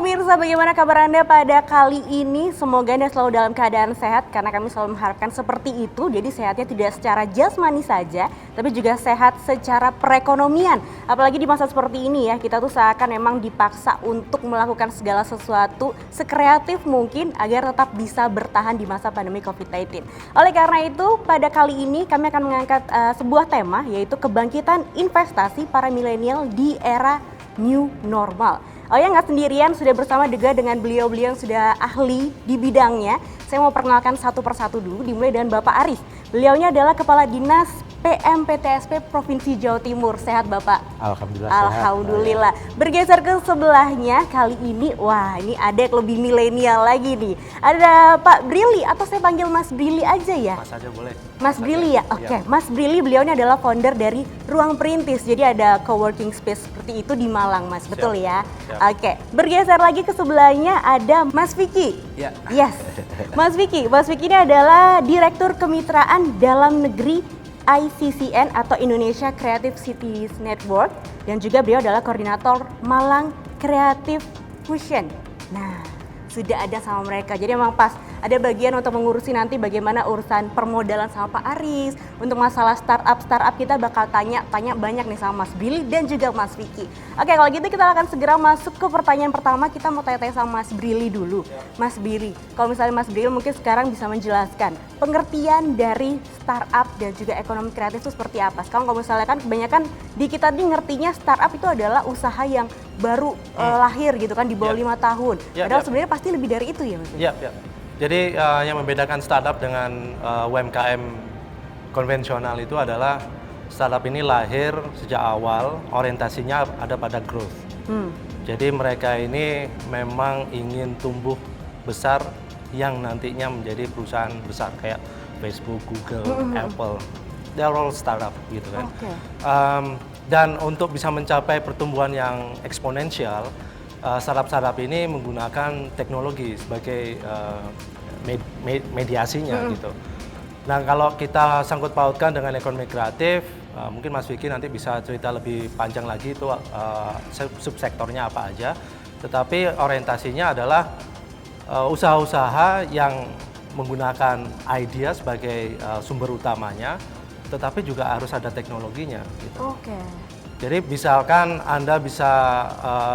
pemirsa, bagaimana kabar Anda pada kali ini? Semoga Anda selalu dalam keadaan sehat karena kami selalu mengharapkan seperti itu. Jadi sehatnya tidak secara jasmani saja, tapi juga sehat secara perekonomian. Apalagi di masa seperti ini ya, kita tuh seakan memang dipaksa untuk melakukan segala sesuatu sekreatif mungkin agar tetap bisa bertahan di masa pandemi COVID-19. Oleh karena itu, pada kali ini kami akan mengangkat sebuah tema, yaitu kebangkitan investasi para milenial di era new normal. Oh ya, nggak sendirian, sudah bersama juga dengan beliau-beliau yang sudah ahli di bidangnya. Saya mau perkenalkan satu persatu dulu, dimulai dengan Bapak Aris. Beliaunya adalah Kepala Dinas PMPTSP Provinsi Jawa Timur. Sehat Bapak? Alhamdulillah. Alhamdulillah. Sehat. Bergeser ke sebelahnya, kali ini, wah ini ada yang lebih milenial lagi nih. Ada Pak Brili, atau saya panggil Mas Brili aja ya? Mas aja boleh. Mas Brili ya? Oke. Mas Brili, beliaunya adalah founder dari Ruang Perintis. Jadi ada coworking space seperti itu di Malang, Mas. Betul ya? Oke. Bergeser lagi ke sebelahnya ada Mas Vicky. Ya. Yes. Mas Vicky ini adalah Direktur Kemitraan Dalam Negeri ICCN atau Indonesia Creative Cities Network, dan juga beliau adalah koordinator Malang Creative Fusion. Nah, sudah ada sama mereka. Jadi memang pas ada bagian untuk mengurusi nanti bagaimana urusan permodalan sama Pak Aris. Untuk masalah startup kita bakal tanya banyak nih sama Mas Brili dan juga Mas Vicky. Oke, kalau gitu kita akan segera masuk ke pertanyaan pertama. Kita mau tanya-tanya sama Mas Brili dulu. Mas Brili, kalau misalnya Mas Brili mungkin sekarang bisa menjelaskan pengertian dari startup dan juga ekonomi kreatif itu seperti apa. Sekarang kalau misalnya kan kebanyakan di kita nih ngertinya startup itu adalah usaha yang baru lahir gitu kan di bawah 5 tahun. Padahal sebenarnya pasti lebih dari itu ya Mas? Iya. Jadi yang membedakan startup dengan UMKM konvensional itu adalah startup ini lahir sejak awal orientasinya ada pada growth. Jadi mereka ini memang ingin tumbuh besar yang nantinya menjadi perusahaan besar kayak Facebook, Google, Apple. They're all startup gitu kan. Dan untuk bisa mencapai pertumbuhan yang eksponensial, startup ini menggunakan teknologi sebagai mediasinya gitu. Nah, kalau kita sangkut pautkan dengan ekonomi kreatif, mungkin Mas Vicky nanti bisa cerita lebih panjang lagi itu subsektornya apa aja. Tetapi orientasinya adalah usaha-usaha yang menggunakan idea sebagai sumber utamanya, tetapi juga harus ada teknologinya gitu. Jadi misalkan Anda bisa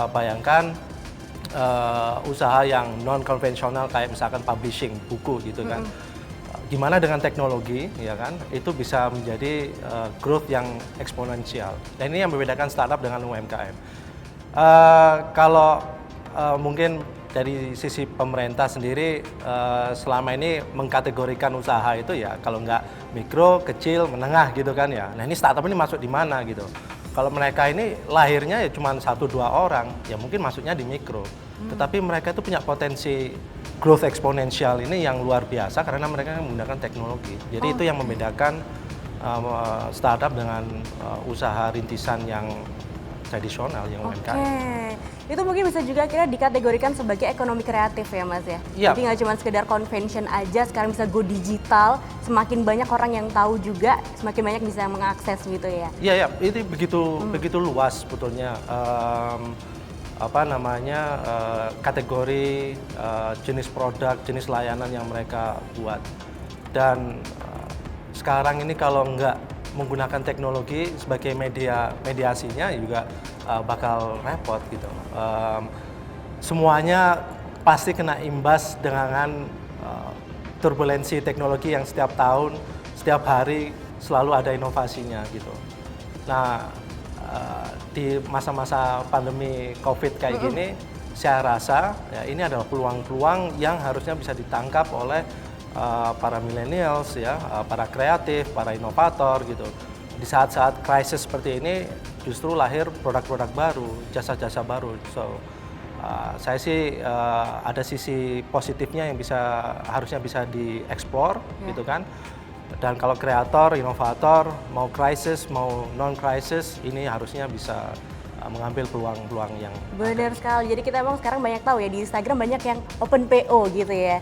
bayangkan usaha yang non konvensional kayak misalkan publishing buku gitu kan. Gimana dengan teknologi ya kan? Itu bisa menjadi growth yang eksponensial. Dan ini yang membedakan startup dengan UMKM. Kalau mungkin dari sisi pemerintah sendiri selama ini mengkategorikan usaha itu ya kalau nggak mikro, kecil, menengah gitu kan ya. Nah ini startup ini masuk di mana gitu. Kalau mereka ini lahirnya ya cuma 1-2 orang, ya mungkin masuknya di mikro. Tetapi mereka itu punya potensi growth eksponensial ini yang luar biasa karena mereka menggunakan teknologi. Jadi itu yang membedakan startup dengan usaha rintisan yang tradisional, yang UMKM. Itu mungkin bisa juga kira dikategorikan sebagai ekonomi kreatif ya Mas ya? Jadi nggak cuma sekedar convention aja, sekarang bisa go digital, semakin banyak orang yang tahu juga, semakin banyak bisa mengakses gitu ya? Iya, itu begitu luas sebetulnya. Kategori jenis produk, jenis layanan yang mereka buat. Dan sekarang ini kalau nggak menggunakan teknologi sebagai mediasinya juga bakal repot gitu. Semuanya pasti kena imbas dengan turbulensi teknologi yang setiap tahun, setiap hari selalu ada inovasinya gitu. Nah, di masa-masa pandemi COVID kayak gini, saya rasa ya ini adalah peluang-peluang yang harusnya bisa ditangkap oleh para millennials ya, para kreatif, para inovator gitu. Di saat-saat krisis seperti ini justru lahir produk-produk baru, jasa-jasa baru. So, saya sih ada sisi positifnya yang harusnya bisa dieksplor gitu kan. Dan kalau kreator, inovator, mau krisis, mau non-krisis, ini harusnya bisa mengambil peluang-peluang yang benar sekali. Jadi kita emang sekarang banyak tahu ya, di Instagram banyak yang open PO gitu ya.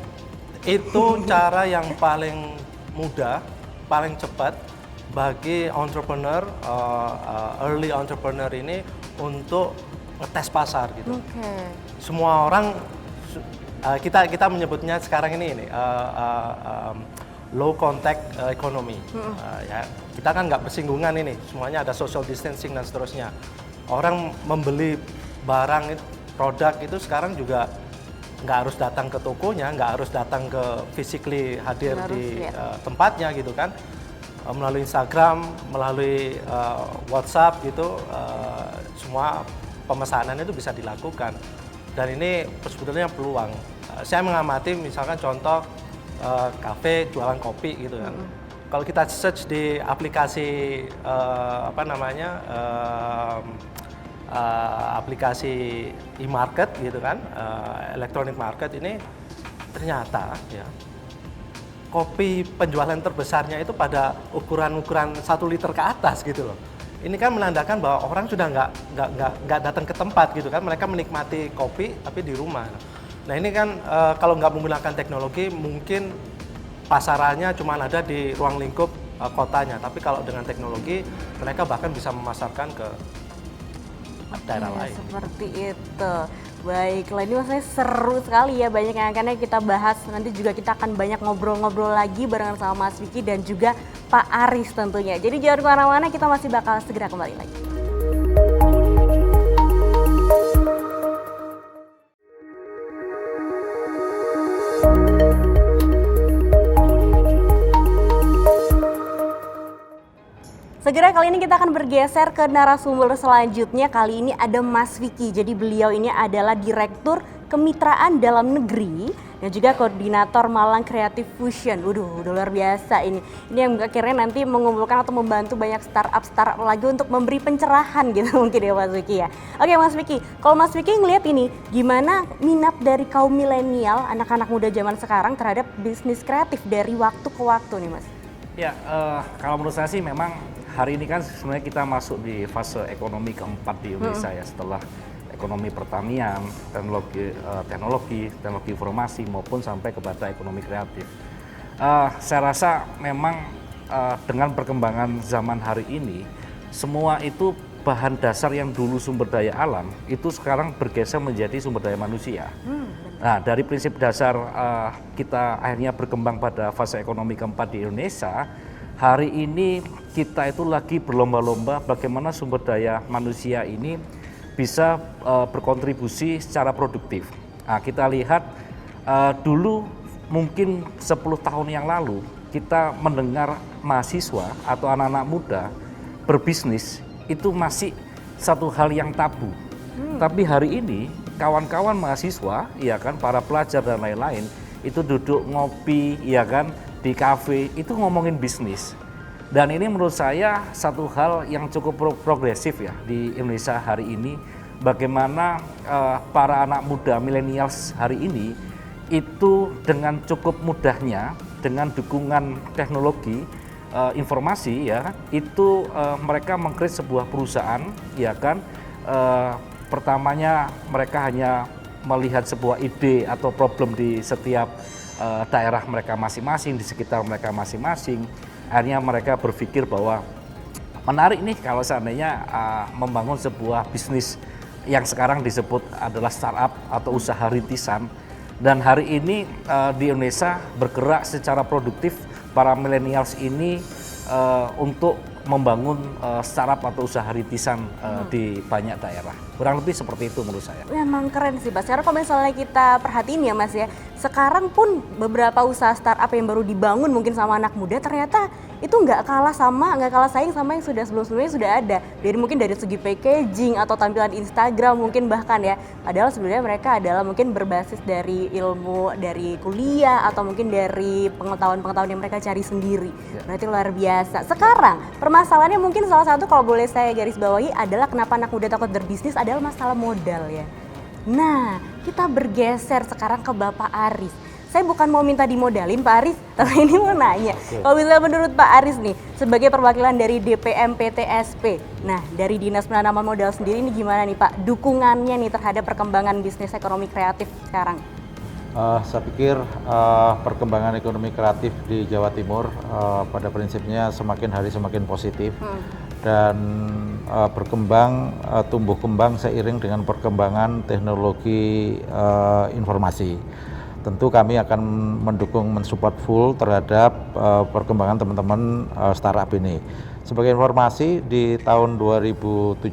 Itu cara yang paling mudah, paling cepat bagi entrepreneur, early entrepreneur ini untuk ngetes pasar gitu. Oke. Semua orang kita menyebutnya sekarang ini low contact economy. Ya, kita kan nggak bersinggungan ini, semuanya ada social distancing dan seterusnya. Orang membeli barang produk itu sekarang juga nggak harus datang ke tokonya, nggak harus datang ke physically hadir di tempatnya gitu kan. Melalui Instagram, melalui WhatsApp gitu, semua pemesanan itu bisa dilakukan. Dan ini sebetulnya peluang. Saya mengamati misalkan contoh kafe jualan kopi gitu kan. Kalau kita search di aplikasi aplikasi e-market gitu kan, electronic market ini ternyata ya kopi penjualan terbesarnya itu pada ukuran-ukuran 1 liter ke atas gitu loh. Ini kan menandakan bahwa orang sudah nggak datang ke tempat gitu kan, mereka menikmati kopi tapi di rumah. Nah ini kan kalau nggak menggunakan teknologi mungkin pasarannya cuma ada di ruang lingkup kotanya, tapi kalau dengan teknologi mereka bahkan bisa memasarkan ke daerah lain. Seperti itu. Baiklah, ini maksudnya seru sekali ya, banyak yang akan kita bahas. Nanti juga kita akan banyak ngobrol-ngobrol lagi barengan sama Mas Vicky dan juga Pak Aris tentunya. Jadi jangan kemana-mana, kita masih bakal segera kembali lagi. Segera kali ini kita akan bergeser ke narasumber selanjutnya. Kali ini ada Mas Vicky. Jadi beliau ini adalah Direktur Kemitraan Dalam Negeri dan juga Koordinator Malang Creative Fusion. Waduh, udah luar biasa ini. Ini yang akhirnya nanti mengumpulkan atau membantu banyak startup lagi untuk memberi pencerahan gitu mungkin ya Mas Vicky ya. Oke Mas Vicky, kalau Mas Vicky ngelihat ini, gimana minat dari kaum milenial, anak-anak muda zaman sekarang terhadap bisnis kreatif dari waktu ke waktu nih Mas? Ya, kalau menurut saya sih memang hari ini kan sebenarnya kita masuk di fase ekonomi keempat di Indonesia ya, setelah ekonomi pertanian, teknologi informasi maupun sampai kepada ekonomi kreatif. Saya rasa memang dengan perkembangan zaman hari ini, semua itu bahan dasar yang dulu sumber daya alam itu sekarang bergeser menjadi sumber daya manusia. Nah, dari prinsip dasar kita akhirnya berkembang pada fase ekonomi keempat di Indonesia. Hari ini kita itu lagi berlomba-lomba bagaimana sumber daya manusia ini bisa berkontribusi secara produktif. Nah, kita lihat dulu mungkin 10 tahun yang lalu kita mendengar mahasiswa atau anak-anak muda berbisnis itu masih satu hal yang tabu. Tapi hari ini kawan-kawan mahasiswa, ya kan, para pelajar dan lain-lain itu duduk ngopi, ya kan, di kafe itu ngomongin bisnis. Dan ini menurut saya satu hal yang cukup progresif ya di Indonesia hari ini. Bagaimana para anak muda milenials hari ini itu dengan cukup mudahnya, dengan dukungan teknologi informasi ya, itu mereka meng-create sebuah perusahaan, ya kan. Pertamanya mereka hanya melihat sebuah ide atau problem di setiap daerah mereka masing-masing, di sekitar mereka masing-masing. Akhirnya mereka berpikir bahwa menarik nih kalau seandainya membangun sebuah bisnis yang sekarang disebut adalah startup atau usaha rintisan. Dan hari ini di Indonesia bergerak secara produktif para millennials ini untuk membangun startup atau usaha rintisan di banyak daerah. Kurang lebih seperti itu menurut saya. Memang keren sih Mas, karena kalau misalnya kita perhatiin ya Mas ya, sekarang pun beberapa usaha startup yang baru dibangun mungkin sama anak muda ternyata itu nggak kalah saing sama yang sudah sebelum-sebelumnya sudah ada. Mungkin dari segi packaging atau tampilan Instagram mungkin bahkan ya. Padahal sebenarnya mereka adalah mungkin berbasis dari ilmu dari kuliah atau mungkin dari pengetahuan-pengetahuan yang mereka cari sendiri. Berarti luar biasa. Sekarang permasalahannya mungkin salah satu kalau boleh saya garis bawahi adalah kenapa anak muda takut berbisnis adalah masalah modal ya. Nah, kita bergeser sekarang ke Bapak Aris. Saya bukan mau minta dimodalin Pak Aris, tapi ini mau nanya. Kalau misalnya menurut Pak Aris nih, sebagai perwakilan dari DPM PTSP, nah dari Dinas Penanaman Modal sendiri ini gimana nih Pak, dukungannya nih terhadap perkembangan bisnis ekonomi kreatif sekarang? Saya pikir perkembangan ekonomi kreatif di Jawa Timur pada prinsipnya semakin hari semakin positif. dan berkembang, tumbuh kembang seiring dengan perkembangan teknologi informasi. Tentu kami akan mendukung, mensupport full terhadap perkembangan teman-teman startup ini. Sebagai informasi, di tahun 2017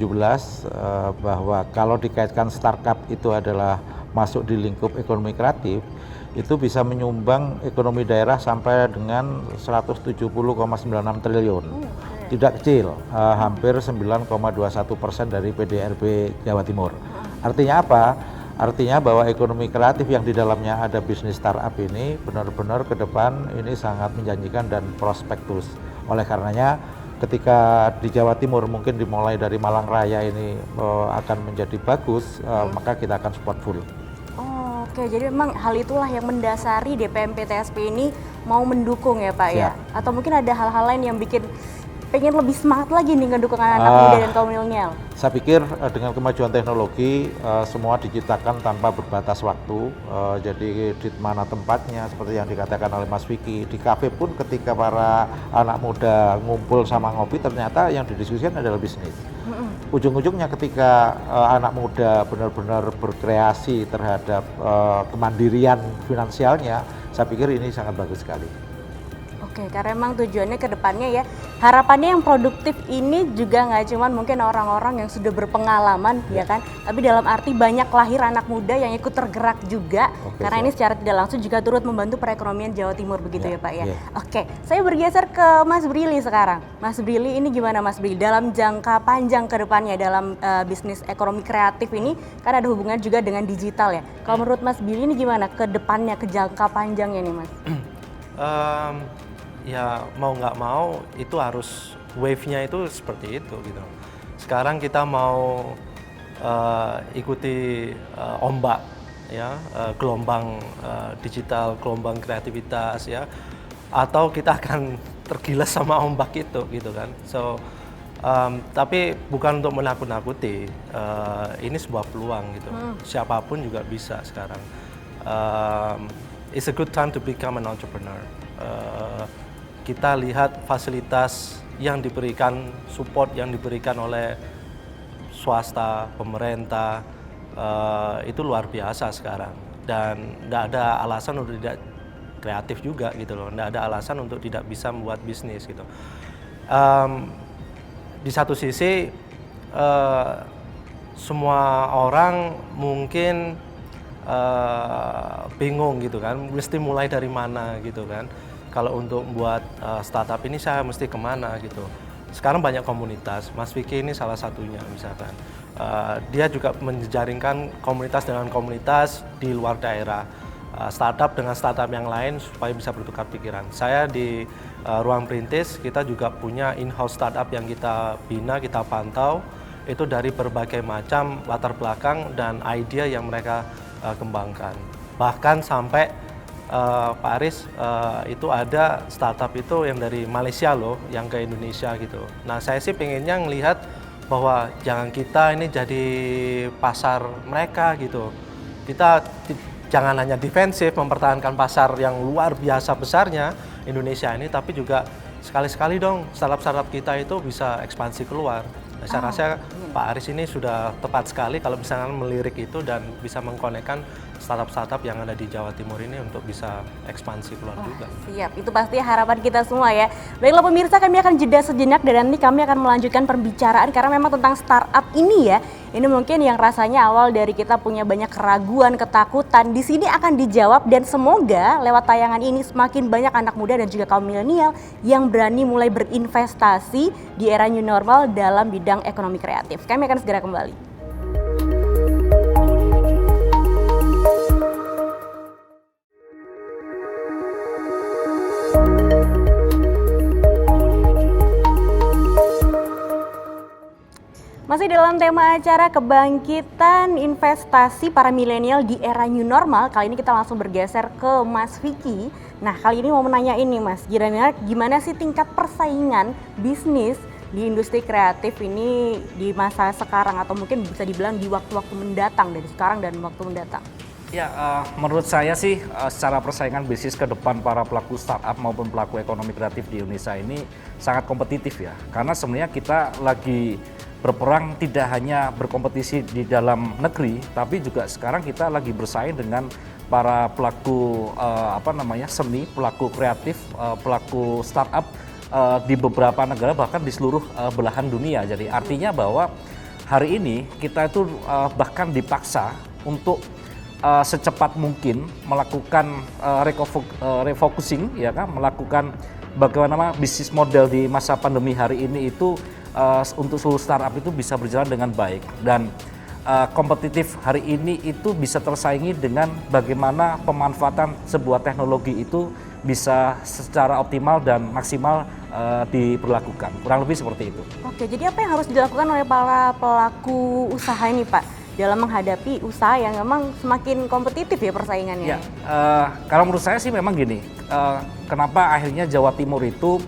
bahwa kalau dikaitkan startup itu adalah masuk di lingkup ekonomi kreatif, itu bisa menyumbang ekonomi daerah sampai dengan 170,96 triliun. Tidak kecil, hampir 9,21% dari PDRB Jawa Timur. Artinya apa? Artinya bahwa ekonomi kreatif yang di dalamnya ada bisnis startup ini benar-benar ke depan ini sangat menjanjikan dan prospektus. Oleh karenanya ketika di Jawa Timur mungkin dimulai dari Malang Raya ini akan menjadi bagus, maka kita akan support full. Oke, jadi memang hal itulah yang mendasari DPMP TSP ini mau mendukung ya Pak ya? Atau mungkin ada hal-hal lain yang bikin pengen lebih semangat lagi nih ngedukung anak muda dan kaum milenial? Saya pikir dengan kemajuan teknologi semua diciptakan tanpa berbatas waktu, jadi di mana tempatnya seperti yang dikatakan oleh Mas Vicky, di kafe pun ketika para anak muda ngumpul sama ngopi ternyata yang didiskusikan adalah bisnis. Ujung-ujungnya ketika anak muda benar-benar berkreasi terhadap kemandirian finansialnya, saya pikir ini sangat bagus sekali. Oke, karena memang tujuannya ke depannya ya, harapannya yang produktif ini juga nggak cuma mungkin orang-orang yang sudah berpengalaman ya kan, tapi dalam arti banyak lahir anak muda yang ikut tergerak juga, karena ini secara tidak langsung juga turut membantu perekonomian Jawa Timur begitu ya Pak ya. Oke, saya bergeser ke Mas Brili sekarang. Mas Brili ini gimana Mas Brili dalam jangka panjang ke depannya dalam bisnis ekonomi kreatif ini, kan ada hubungan juga dengan digital ya. Kalau menurut Mas Brili ini gimana ke depannya, ke jangka panjangnya nih Mas? Ya mau nggak mau itu harus wave-nya itu seperti itu gitu. Sekarang kita mau ikuti ombak ya, gelombang digital, gelombang kreativitas ya, atau kita akan tergilas sama ombak itu gitu kan. So tapi bukan untuk menakut-nakuti, ini sebuah peluang gitu. Siapapun juga bisa sekarang. It's a good time to become an entrepreneur. Kita lihat fasilitas yang diberikan, support yang diberikan oleh swasta, pemerintah, itu luar biasa sekarang. Dan tidak ada alasan untuk tidak kreatif juga gitu loh, tidak ada alasan untuk tidak bisa membuat bisnis gitu. Di satu sisi, semua orang mungkin bingung gitu kan, mesti mulai dari mana gitu kan. Kalau untuk membuat startup ini saya mesti kemana gitu. Sekarang banyak komunitas, Mas Vicky ini salah satunya misalkan. Dia juga menjejaringkan komunitas dengan komunitas di luar daerah. Startup dengan startup yang lain supaya bisa bertukar pikiran. Saya di Ruang Perintis, kita juga punya in-house startup yang kita bina, kita pantau. Itu dari berbagai macam latar belakang dan ide yang mereka kembangkan. Bahkan sampai Pak Aris, itu ada startup itu yang dari Malaysia loh, yang ke Indonesia gitu. Nah saya sih pengennya ngelihat bahwa jangan kita ini jadi pasar mereka gitu. Kita jangan hanya defensif mempertahankan pasar yang luar biasa besarnya Indonesia ini, tapi juga sekali-sekali dong startup-startup kita itu bisa ekspansi keluar. Nah, saya rasa Pak Aris ini sudah tepat sekali kalau misalnya melirik itu dan bisa mengkonekkan startup-startup yang ada di Jawa Timur ini untuk bisa ekspansi keluar juga. Siap, itu pasti harapan kita semua ya. Baiklah pemirsa, kami akan jeda sejenak dan nanti kami akan melanjutkan pembicaraan karena memang tentang startup ini ya. Ini mungkin yang rasanya awal dari kita punya banyak keraguan, ketakutan, di sini akan dijawab dan semoga lewat tayangan ini semakin banyak anak muda dan juga kaum milenial yang berani mulai berinvestasi di era new normal dalam bidang ekonomi kreatif. Kami akan segera kembali. Masih dalam tema acara kebangkitan investasi para milenial di era new normal, kali ini kita langsung bergeser ke Mas Vicky. Nah kali ini mau menanya ini Mas, gimana sih tingkat persaingan bisnis di industri kreatif ini di masa sekarang atau mungkin bisa dibilang di waktu-waktu mendatang, dari sekarang dan waktu mendatang? Ya, menurut saya sih secara persaingan bisnis ke depan para pelaku startup maupun pelaku ekonomi kreatif di Indonesia ini sangat kompetitif ya. Karena sebenarnya kita lagi berperang tidak hanya berkompetisi di dalam negeri, tapi juga sekarang kita lagi bersaing dengan para pelaku seni, pelaku kreatif, pelaku startup di beberapa negara bahkan di seluruh belahan dunia. Jadi artinya bahwa hari ini kita itu bahkan dipaksa untuk secepat mungkin melakukan refocusing, ya kan, melakukan bagaimana bisnis model di masa pandemi hari ini itu untuk seluruh startup itu bisa berjalan dengan baik dan kompetitif hari ini itu bisa tersaingi dengan bagaimana pemanfaatan sebuah teknologi itu bisa secara optimal dan maksimal diberlakukan. Kurang lebih seperti itu. Oke, jadi apa yang harus dilakukan oleh para pelaku usaha ini Pak dalam menghadapi usaha yang memang semakin kompetitif ya persaingannya? Ya, kalau menurut saya sih memang gini, kenapa akhirnya Jawa Timur itu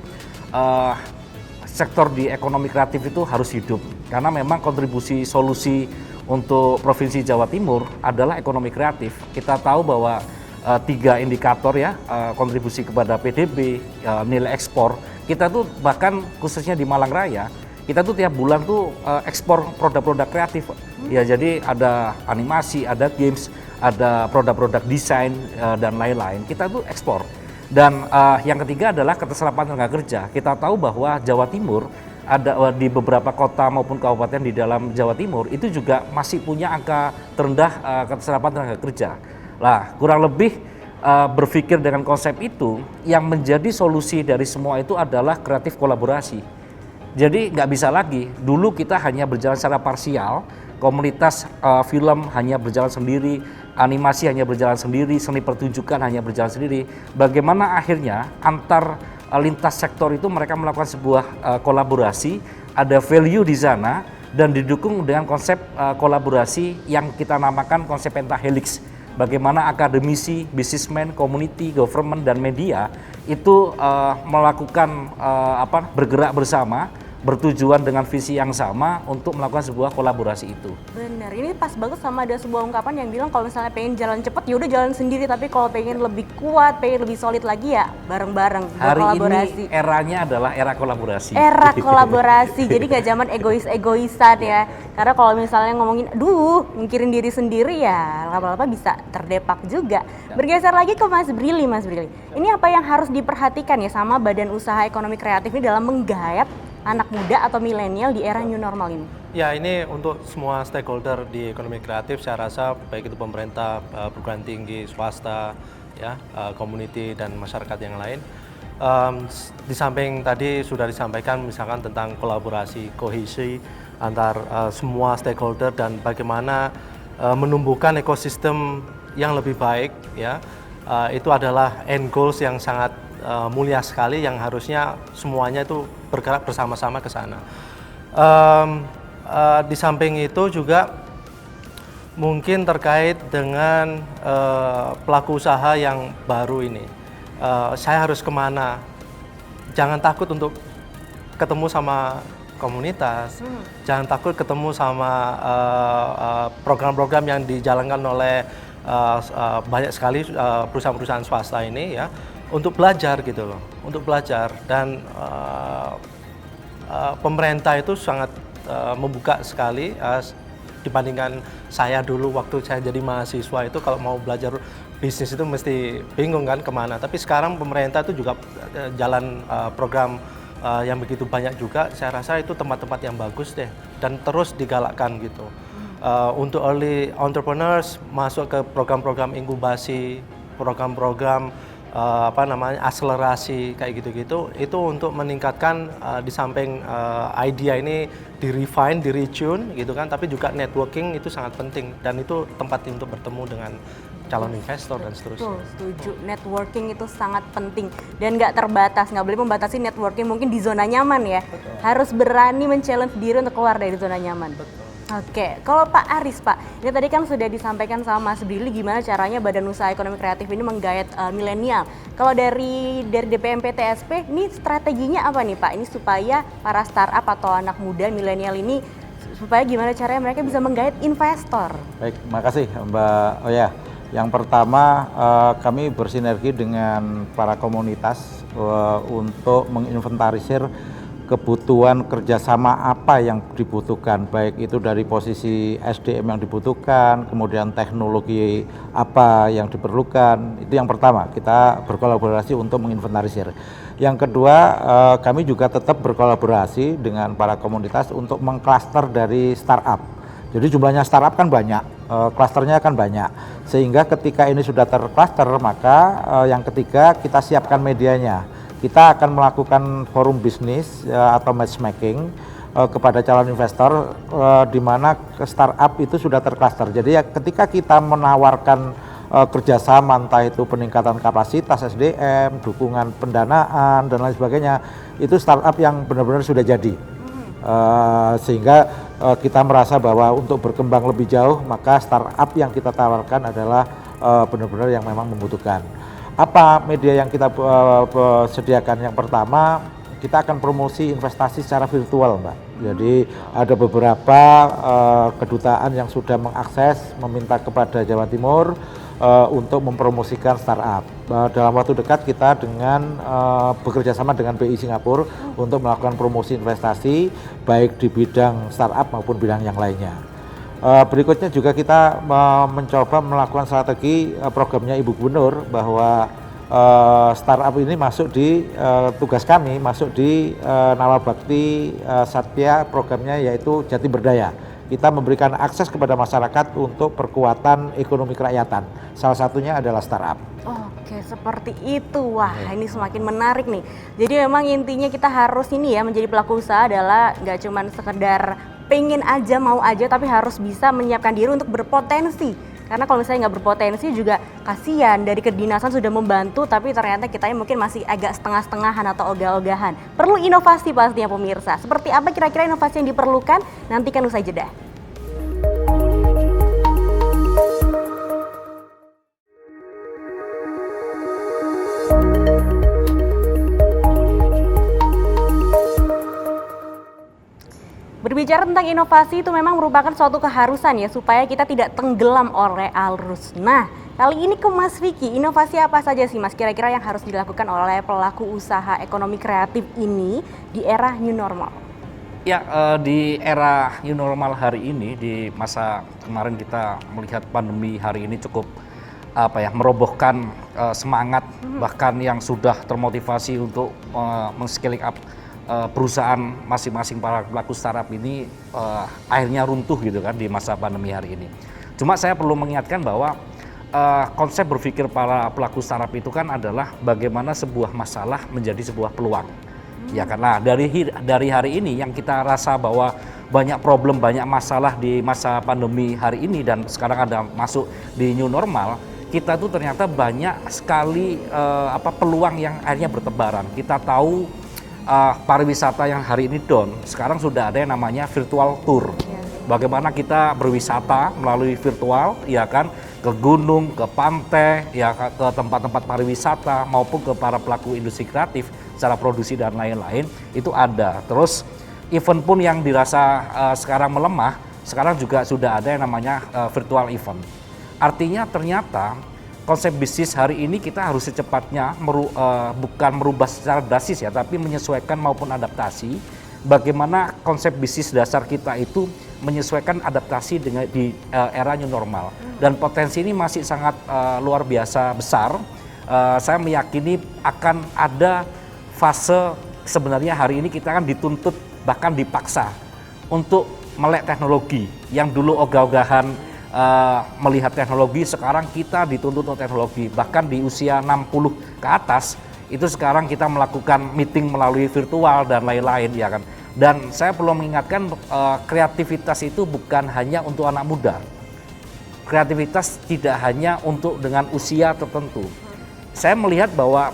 sektor di ekonomi kreatif itu harus hidup, karena memang kontribusi solusi untuk Provinsi Jawa Timur adalah ekonomi kreatif. Kita tahu bahwa 3 indikator ya, kontribusi kepada PDB, nilai ekspor, kita tuh bahkan khususnya di Malang Raya, kita tuh tiap bulan tuh ekspor produk-produk kreatif. Ya, jadi ada animasi, ada games, ada produk-produk desain dan lain-lain. Kita tuh ekspor. Dan yang ketiga adalah keterserapan tenaga kerja. Kita tahu bahwa Jawa Timur ada di beberapa kota maupun kabupaten di dalam Jawa Timur itu juga masih punya angka terendah keterserapan tenaga kerja. Lah, kurang lebih berpikir dengan konsep itu, yang menjadi solusi dari semua itu adalah kreatif kolaborasi. Jadi nggak bisa lagi, dulu kita hanya berjalan secara parsial, komunitas film hanya berjalan sendiri, animasi hanya berjalan sendiri, seni pertunjukan hanya berjalan sendiri. Bagaimana akhirnya antar lintas sektor itu mereka melakukan sebuah kolaborasi, ada value di sana, dan didukung dengan konsep kolaborasi yang kita namakan konsep pentahelix. Bagaimana akademisi, businessman, community, government, dan media itu melakukan bergerak bersama, bertujuan dengan visi yang sama untuk melakukan sebuah kolaborasi itu. Benar, ini pas banget sama ada sebuah ungkapan yang bilang kalau misalnya pengen jalan cepat ya udah jalan sendiri, tapi kalau pengen lebih kuat, pengen lebih solid lagi ya bareng-bareng, berkolaborasi. Hari ini eranya adalah era kolaborasi. Era kolaborasi, jadi gak zaman egois-egoisan ya. Karena kalau misalnya ngomongin, mikirin diri sendiri ya lama-lama bisa terdepak juga. Bergeser lagi ke Mas Brili. Ini apa yang harus diperhatikan ya sama Badan Usaha Ekonomi Kreatif ini dalam menggayat anak muda atau milenial di era new normal ini? Ya, ini untuk semua stakeholder di ekonomi kreatif, saya rasa baik itu pemerintah, perguruan tinggi, swasta, ya, community dan masyarakat yang lain. Di samping tadi sudah disampaikan misalkan tentang kolaborasi, kohesi antar semua stakeholder dan bagaimana menumbuhkan ekosistem yang lebih baik, ya. Itu adalah end goals yang sangat mulia sekali yang harusnya semuanya itu bergerak bersama-sama ke sana. Di samping itu juga mungkin terkait dengan pelaku usaha yang baru ini, saya harus kemana? Jangan takut untuk ketemu sama komunitas, jangan takut ketemu sama program-program yang dijalankan oleh banyak sekali perusahaan-perusahaan swasta ini, ya, untuk belajar gitu loh, untuk belajar. Dan pemerintah itu sangat membuka sekali dibandingkan saya dulu waktu saya jadi mahasiswa itu kalau mau belajar bisnis itu mesti bingung kan kemana. Tapi sekarang pemerintah itu juga jalan program yang begitu banyak juga. Saya rasa itu tempat-tempat yang bagus deh dan terus digalakkan gitu. Untuk early entrepreneurs masuk ke program-program inkubasi, program-program akselerasi kayak gitu-gitu, itu untuk meningkatkan di samping idea ini di-refine, di-retune gitu kan, tapi juga networking itu sangat penting dan itu tempat untuk bertemu dengan calon investor dan seterusnya. Setuju, networking itu sangat penting dan nggak terbatas, nggak boleh membatasi networking mungkin di zona nyaman ya. Betul. Harus berani men-challenge diri untuk keluar dari zona nyaman. Betul. Oke, kalau Pak Aris, Pak, ini tadi kan sudah disampaikan sama Mas Brili gimana caranya Badan Usaha Ekonomi Kreatif ini menggayat milenial. Kalau dari DPMP TSP, ini strateginya apa nih Pak? Ini supaya para startup atau anak muda milenial ini supaya gimana caranya mereka bisa menggayat investor? Baik, makasih Mbak Oya. Yang pertama, kami bersinergi dengan para komunitas untuk menginventarisir kebutuhan kerjasama apa yang dibutuhkan, baik itu dari posisi SDM yang dibutuhkan, kemudian teknologi apa yang diperlukan. Itu yang pertama, kita berkolaborasi untuk menginventarisir. Yang kedua, kami juga tetap berkolaborasi dengan para komunitas untuk mengklaster dari startup. Jadi jumlahnya startup kan banyak, klasternya kan banyak, sehingga ketika ini sudah terklaster, maka yang ketiga kita siapkan medianya. Kita akan melakukan forum bisnis atau matchmaking kepada calon investor di mana startup itu sudah terklaster. Jadi ya ketika kita menawarkan kerjasama, entah itu peningkatan kapasitas SDM, dukungan pendanaan dan lain sebagainya, itu startup yang benar-benar sudah jadi. Sehingga kita merasa bahwa untuk berkembang lebih jauh, maka startup yang kita tawarkan adalah benar-benar yang memang membutuhkan. Apa media yang kita sediakan? Yang pertama, kita akan promosi investasi secara virtual, Mbak. Jadi ada beberapa kedutaan yang sudah mengakses, meminta kepada Jawa Timur untuk mempromosikan startup. Dalam waktu dekat kita dengan bekerja sama dengan BI Singapura untuk melakukan promosi investasi baik di bidang startup maupun bidang yang lainnya. Berikutnya juga kita mencoba melakukan strategi programnya Ibu Gubernur bahwa startup ini masuk di tugas kami masuk di Nawabakti Satya, programnya yaitu Jati Berdaya. Kita memberikan akses kepada masyarakat untuk perkuatan ekonomi kerakyatan. Salah satunya adalah startup. Oke, seperti itu. Wah, ini semakin menarik nih. Jadi memang intinya kita harus ini ya, menjadi pelaku usaha adalah nggak cuma sekedar pengen aja, mau aja, tapi harus bisa menyiapkan diri untuk berpotensi. Karena kalau misalnya nggak berpotensi juga kasihan, dari kedinasan sudah membantu, tapi ternyata kitanya mungkin masih agak setengah-setengahan atau ogah-ogahan. Perlu inovasi pastinya pemirsa. Seperti apa kira-kira inovasi yang diperlukan? Nantikan usai jeda. Berbicara tentang inovasi itu memang merupakan suatu keharusan ya supaya kita tidak tenggelam oleh arus. Nah, kali ini ke Mas Vicky, inovasi apa saja sih Mas kira-kira yang harus dilakukan oleh pelaku usaha ekonomi kreatif ini di era new normal? Ya, di era new normal hari ini, di masa kemarin kita melihat pandemi hari ini cukup merobohkan semangat bahkan yang sudah termotivasi untuk men-scaling up perusahaan masing-masing para pelaku startup ini akhirnya runtuh gitu kan di masa pandemi hari ini. Cuma saya perlu mengingatkan bahwa konsep berpikir para pelaku startup itu kan adalah bagaimana sebuah masalah menjadi sebuah peluang. Ya karena dari hari ini yang kita rasa bahwa banyak problem, banyak masalah di masa pandemi hari ini dan sekarang ada masuk di new normal, kita tuh ternyata banyak sekali peluang yang akhirnya bertebaran. Kita tahu pariwisata yang hari ini down, sekarang sudah ada yang namanya virtual tour. Bagaimana kita berwisata melalui virtual, ya kan, ke gunung, ke pantai, ya ke tempat-tempat pariwisata maupun ke para pelaku industri kreatif secara produksi dan lain-lain itu ada. Terus event pun yang dirasa sekarang melemah, sekarang juga sudah ada yang namanya virtual event. Artinya ternyata konsep bisnis hari ini kita harus secepatnya bukan merubah secara drastis ya, tapi menyesuaikan maupun adaptasi. Bagaimana konsep bisnis dasar kita itu menyesuaikan adaptasi dengan di era new normal. Dan potensi ini masih sangat luar biasa besar. Saya meyakini akan ada fase sebenarnya hari ini kita kan dituntut bahkan dipaksa untuk melek teknologi yang dulu ogah-ogahan melihat teknologi, sekarang kita dituntut untuk teknologi. Bahkan di usia 60 ke atas itu sekarang kita melakukan meeting melalui virtual dan lain-lain ya kan. Dan saya perlu mengingatkan kreativitas itu bukan hanya untuk anak muda. Kreativitas tidak hanya untuk dengan usia tertentu. Saya melihat bahwa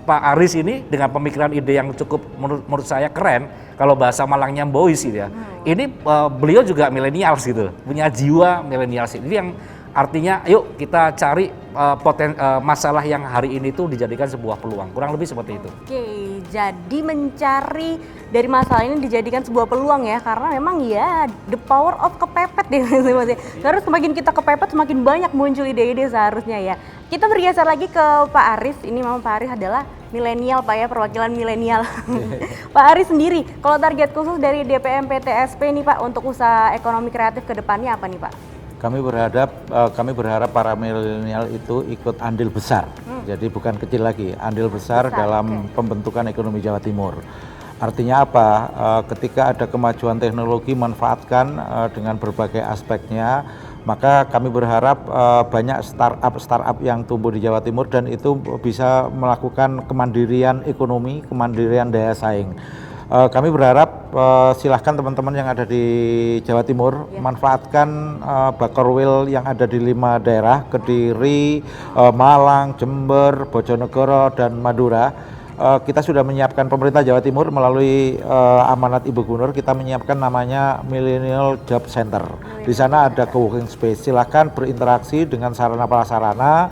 Pak Aris ini dengan pemikiran ide yang cukup menurut saya keren, kalau bahasa Malangnya boys gitu ya. Ini beliau juga milenials gitu, punya jiwa milenials. Ini yang artinya yuk kita cari masalah yang hari ini tuh dijadikan sebuah peluang. Kurang lebih seperti itu. Oke, Jadi mencari dari masalah ini dijadikan sebuah peluang ya, karena memang ya the power of kepepet deh Mas. Terus semakin kita kepepet semakin banyak muncul ide-ide seharusnya ya. Kita bergeser lagi ke Pak Aris. Ini memang Pak Aris adalah milenial Pak ya, perwakilan milenial. Pak Aris sendiri, kalau target khusus dari DPM PTSP nih Pak untuk usaha ekonomi kreatif ke depannya apa nih Pak? Kami berharap para milenial itu ikut andil besar. Jadi bukan kecil lagi, andil besar dalam pembentukan ekonomi Jawa Timur. Artinya apa? Ketika ada kemajuan teknologi, manfaatkan dengan berbagai aspeknya. Maka kami berharap banyak startup yang tumbuh di Jawa Timur dan itu bisa melakukan kemandirian ekonomi, kemandirian daya saing. Kami berharap silahkan teman-teman yang ada di Jawa Timur manfaatkan Bakorwil yang ada di 5 daerah, Kediri, Malang, Jember, Bojonegoro, dan Madura. Kita sudah menyiapkan, pemerintah Jawa Timur melalui amanat Ibu Gubernur, kita menyiapkan namanya Millennial Job Center. Di sana ada co-working space, silahkan berinteraksi dengan sarana prasarana,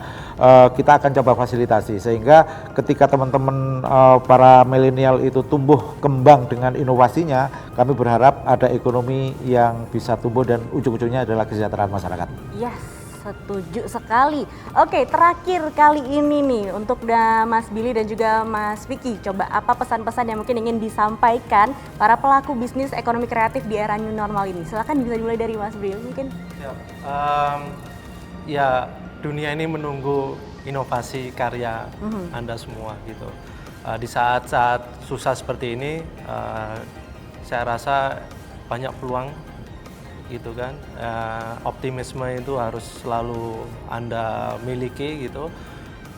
kita akan coba fasilitasi sehingga ketika teman-teman para milenial itu tumbuh kembang dengan inovasinya, kami berharap ada ekonomi yang bisa tumbuh dan ujung-ujungnya adalah kesejahteraan masyarakat. Yes. Setuju sekali. Oke, terakhir kali ini nih untuk Mas Billy dan juga Mas Vicky, coba apa pesan-pesan yang mungkin ingin disampaikan para pelaku bisnis ekonomi kreatif di era new normal ini? Silakan bisa dimulai dari Mas Billy mungkin. Ya, dunia ini menunggu inovasi karya Anda semua gitu. Di saat-saat susah seperti ini, saya rasa banyak peluang gitu kan, optimisme itu harus selalu Anda miliki gitu,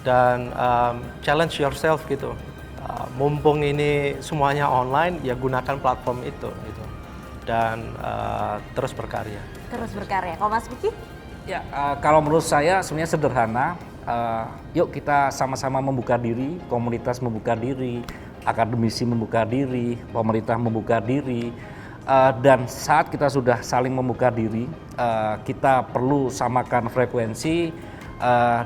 dan challenge yourself gitu. Mumpung ini semuanya online, ya gunakan platform itu gitu, dan terus berkarya. Terus berkarya. Kalau Mas Vicky? Ya, kalau menurut saya sebenarnya sederhana. Yuk kita sama-sama membuka diri, komunitas membuka diri, akademisi membuka diri, pemerintah membuka diri. Dan saat kita sudah saling membuka diri, kita perlu samakan frekuensi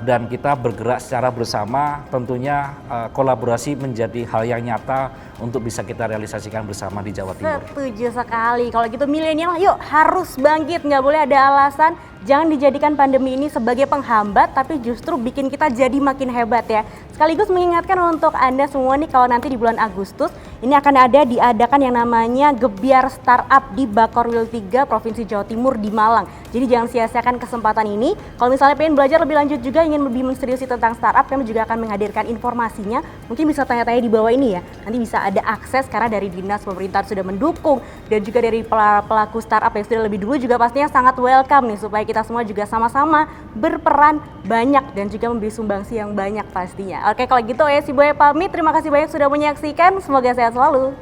dan kita bergerak secara bersama. Tentunya kolaborasi menjadi hal yang nyata untuk bisa kita realisasikan bersama di Jawa Timur. Setuju sekali. Kalau gitu milenial, yuk harus bangkit, nggak boleh ada alasan. Jangan dijadikan pandemi ini sebagai penghambat, tapi justru bikin kita jadi makin hebat ya. Sekaligus mengingatkan untuk Anda semua nih, kalau nanti di bulan Agustus ini akan ada diadakan yang namanya Gebiar Startup di Bakorwil 3 Provinsi Jawa Timur di Malang. Jadi jangan sia-siakan kesempatan ini. Kalau misalnya pengen belajar lebih lanjut juga, ingin lebih menseriusi tentang startup, kami juga akan menghadirkan informasinya. Mungkin bisa tanya-tanya di bawah ini ya. Nanti bisa ada akses karena dari dinas pemerintah sudah mendukung, dan juga dari pelaku startup yang sudah lebih dulu juga pastinya sangat welcome nih, supaya kita semua juga sama-sama berperan banyak dan juga memberi sumbangsi yang banyak pastinya. Oke, kalau gitu ya si Boy pamit. Terima kasih banyak sudah menyaksikan. Semoga sehat selalu.